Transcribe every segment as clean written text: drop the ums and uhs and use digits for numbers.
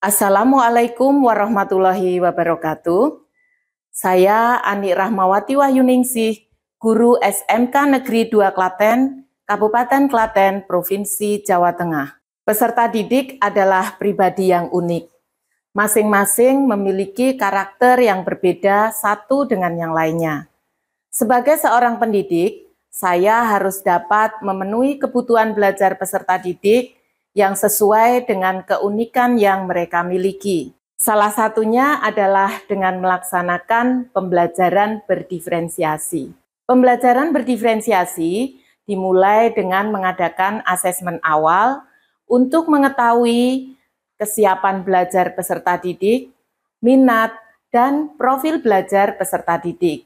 Assalamualaikum warahmatullahi wabarakatuh. Saya Ani Rahmawati Wahyuningsih, Guru SMK Negeri 2 Klaten, Kabupaten Klaten, Provinsi Jawa Tengah. Peserta didik adalah pribadi yang unik. Masing-masing memiliki karakter yang berbeda satu dengan yang lainnya. Sebagai seorang pendidik, saya harus dapat memenuhi kebutuhan belajar peserta didik yang sesuai dengan keunikan yang mereka miliki. Salah satunya adalah dengan melaksanakan pembelajaran berdiferensiasi. Pembelajaran berdiferensiasi dimulai dengan mengadakan asesmen awal untuk mengetahui kesiapan belajar peserta didik, minat, dan profil belajar peserta didik.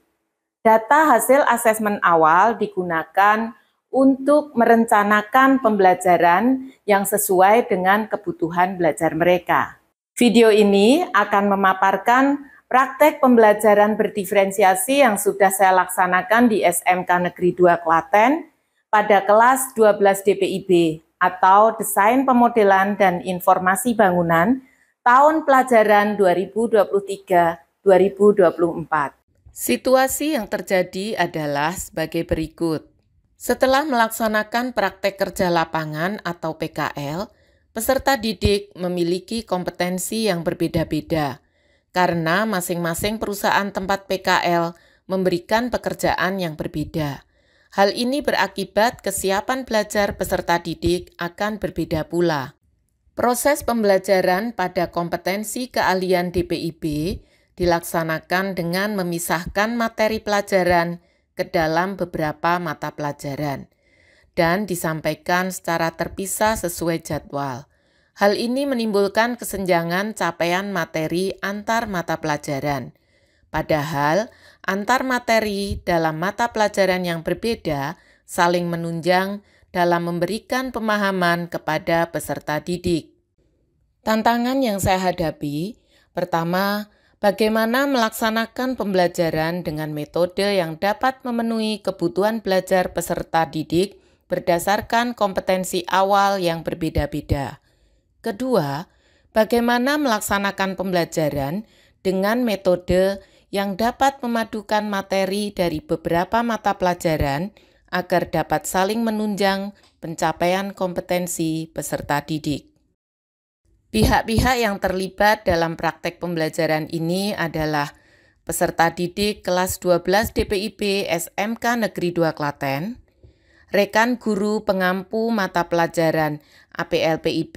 Data hasil asesmen awal digunakan untuk merencanakan pembelajaran yang sesuai dengan kebutuhan belajar mereka. Video ini akan memaparkan praktek pembelajaran berdiferensiasi yang sudah saya laksanakan di SMK Negeri 2 Klaten pada kelas 12 DPIB atau Desain Pemodelan dan Informasi Bangunan tahun pelajaran 2023-2024. Situasi yang terjadi adalah sebagai berikut. Setelah melaksanakan praktek kerja lapangan atau PKL, peserta didik memiliki kompetensi yang berbeda-beda karena masing-masing perusahaan tempat PKL memberikan pekerjaan yang berbeda. Hal ini berakibat kesiapan belajar peserta didik akan berbeda pula. Proses pembelajaran pada kompetensi keahlian DPIB dilaksanakan dengan memisahkan materi pelajaran ke dalam beberapa mata pelajaran dan disampaikan secara terpisah sesuai jadwal. Hal ini menimbulkan kesenjangan capaian materi antar mata pelajaran. Padahal antar materi dalam mata pelajaran yang berbeda saling menunjang dalam memberikan pemahaman kepada peserta didik. Tantangan yang saya hadapi, pertama, bagaimana melaksanakan pembelajaran dengan metode yang dapat memenuhi kebutuhan belajar peserta didik berdasarkan kompetensi awal yang berbeda-beda. Kedua, bagaimana melaksanakan pembelajaran dengan metode yang dapat memadukan materi dari beberapa mata pelajaran agar dapat saling menunjang pencapaian kompetensi peserta didik. Pihak-pihak yang terlibat dalam praktek pembelajaran ini adalah peserta didik kelas 12 DPIB SMK Negeri 2 Klaten, rekan guru pengampu mata pelajaran APLPIB,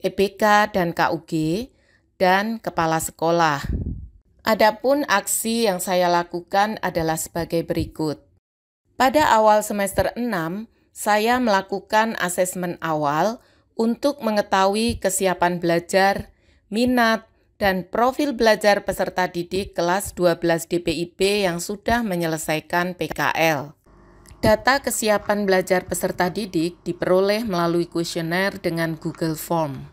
EBK, dan KUG, dan kepala sekolah. Adapun aksi yang saya lakukan adalah sebagai berikut. Pada awal semester 6, saya melakukan asesmen awal untuk mengetahui kesiapan belajar, minat, dan profil belajar peserta didik kelas 12 DPIB yang sudah menyelesaikan PKL. Data kesiapan belajar peserta didik diperoleh melalui kuesioner dengan Google Form.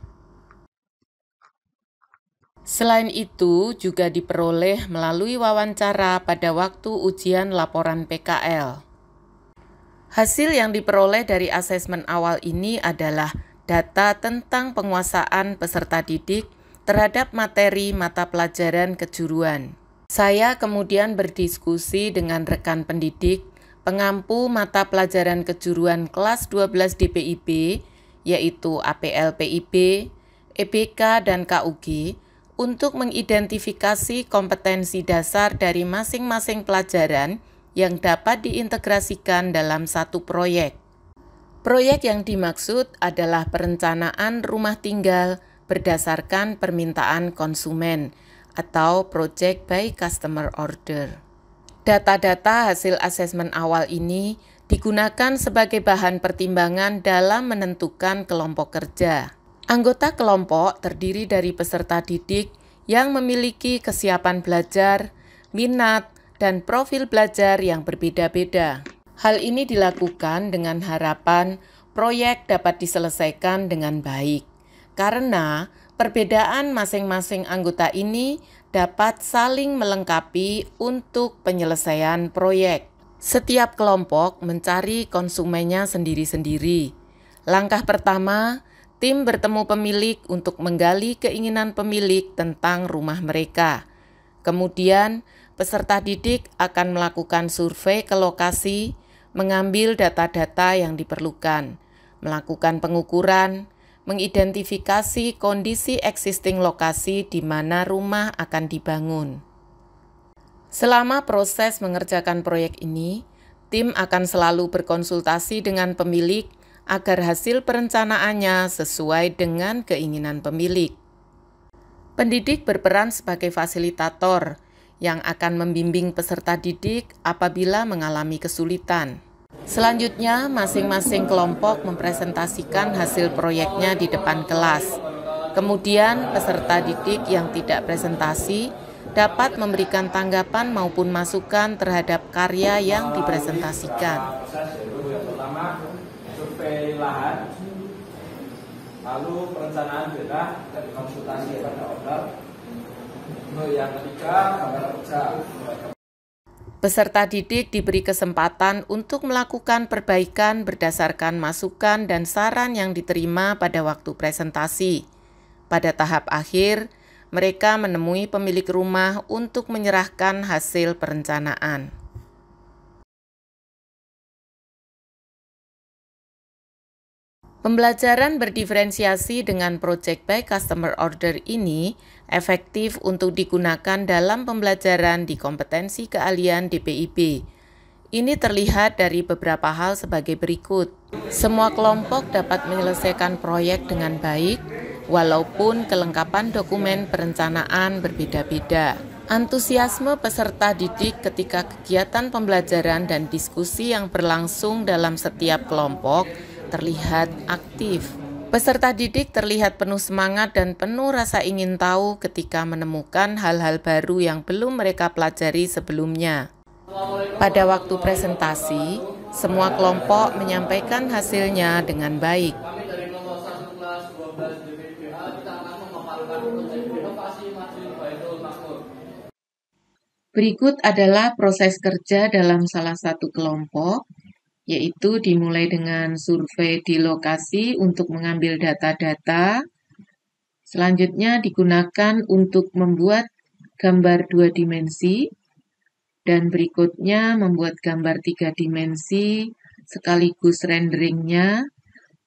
Selain itu, juga diperoleh melalui wawancara pada waktu ujian laporan PKL. Hasil yang diperoleh dari asesmen awal ini adalah data tentang penguasaan peserta didik terhadap materi mata pelajaran kejuruan. Saya kemudian berdiskusi dengan rekan pendidik pengampu mata pelajaran kejuruan kelas 12 DPIB, yaitu APLPIB, EBK, dan KUG, untuk mengidentifikasi kompetensi dasar dari masing-masing pelajaran yang dapat diintegrasikan dalam satu proyek. Proyek yang dimaksud adalah perencanaan rumah tinggal berdasarkan permintaan konsumen atau project by customer order. Data-data hasil asesmen awal ini digunakan sebagai bahan pertimbangan dalam menentukan kelompok kerja. Anggota kelompok terdiri dari peserta didik yang memiliki kesiapan belajar, minat, dan profil belajar yang berbeda-beda. Hal ini dilakukan dengan harapan proyek dapat diselesaikan dengan baik, karena perbedaan masing-masing anggota ini dapat saling melengkapi untuk penyelesaian proyek. Setiap kelompok mencari konsumennya sendiri-sendiri. Langkah pertama, Tim bertemu pemilik untuk menggali keinginan pemilik tentang rumah mereka. Kemudian, peserta didik akan melakukan survei ke lokasi, mengambil data-data yang diperlukan, melakukan pengukuran, mengidentifikasi kondisi existing lokasi di mana rumah akan dibangun. Selama proses mengerjakan proyek ini, tim akan selalu berkonsultasi dengan pemilik agar hasil perencanaannya sesuai dengan keinginan pemilik. Pendidik berperan sebagai fasilitator yang akan membimbing peserta didik apabila mengalami kesulitan. Selanjutnya, masing-masing kelompok mempresentasikan hasil proyeknya di depan kelas. Kemudian, peserta didik yang tidak presentasi dapat memberikan tanggapan maupun masukan terhadap karya yang dipresentasikan. Pertama, survei lahan, lalu perencanaan daerah dan konsultasi pada owner. Yang ketiga, gambar kerja. Peserta didik diberi kesempatan untuk melakukan perbaikan berdasarkan masukan dan saran yang diterima pada waktu presentasi. Pada tahap akhir, mereka menemui pemilik rumah untuk menyerahkan hasil perencanaan. Pembelajaran berdiferensiasi dengan Project by Customer Order ini efektif untuk digunakan dalam pembelajaran di kompetensi keahlian DPIB. Ini terlihat dari beberapa hal sebagai berikut. Semua kelompok dapat menyelesaikan proyek dengan baik, walaupun kelengkapan dokumen perencanaan berbeda-beda. Antusiasme peserta didik ketika kegiatan pembelajaran dan diskusi yang berlangsung dalam setiap kelompok terlihat aktif. Peserta didik terlihat penuh semangat dan penuh rasa ingin tahu ketika menemukan hal-hal baru yang belum mereka pelajari sebelumnya. Pada waktu presentasi, semua kelompok menyampaikan hasilnya dengan baik. Berikut adalah proses kerja dalam salah satu kelompok, yaitu dimulai dengan survei di lokasi untuk mengambil data-data. Selanjutnya digunakan untuk membuat gambar 2 dimensi, dan berikutnya membuat gambar 3 dimensi sekaligus renderingnya,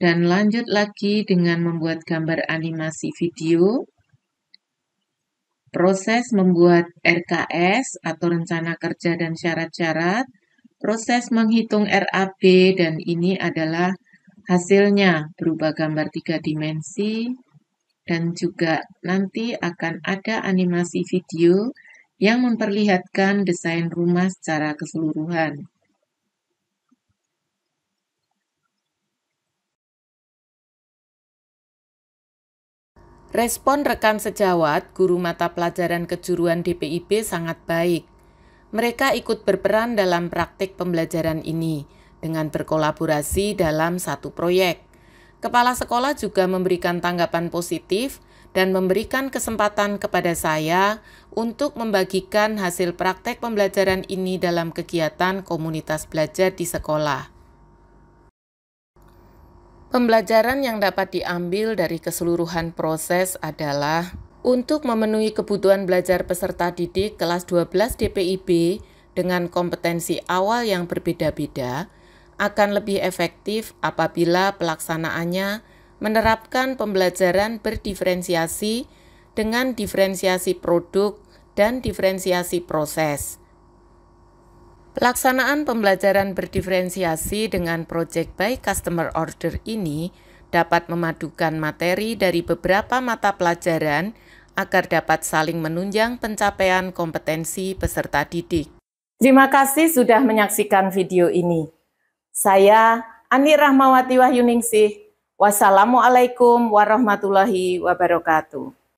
dan lanjut lagi dengan membuat gambar animasi video. Proses membuat RKS atau rencana kerja dan syarat-syarat, proses menghitung RAB, dan ini adalah hasilnya berupa gambar 3 dimensi, dan juga nanti akan ada animasi video yang memperlihatkan desain rumah secara keseluruhan. Respon rekan sejawat guru mata pelajaran kejuruan DPIB sangat baik. Mereka ikut berperan dalam praktik pembelajaran ini dengan berkolaborasi dalam satu proyek. Kepala sekolah juga memberikan tanggapan positif dan memberikan kesempatan kepada saya untuk membagikan hasil praktek pembelajaran ini dalam kegiatan komunitas belajar di sekolah. Pembelajaran yang dapat diambil dari keseluruhan proses adalah untuk memenuhi kebutuhan belajar peserta didik kelas 12 DPIB dengan kompetensi awal yang berbeda-beda, akan lebih efektif apabila pelaksanaannya menerapkan pembelajaran berdiferensiasi dengan diferensiasi produk dan diferensiasi proses. Pelaksanaan pembelajaran berdiferensiasi dengan Project by Customer Order ini dapat memadukan materi dari beberapa mata pelajaran agar dapat saling menunjang pencapaian kompetensi peserta didik. Terima kasih sudah menyaksikan video ini. Saya Ani Rahmawati Wahyuningsih. Wassalamualaikum warahmatullahi wabarakatuh.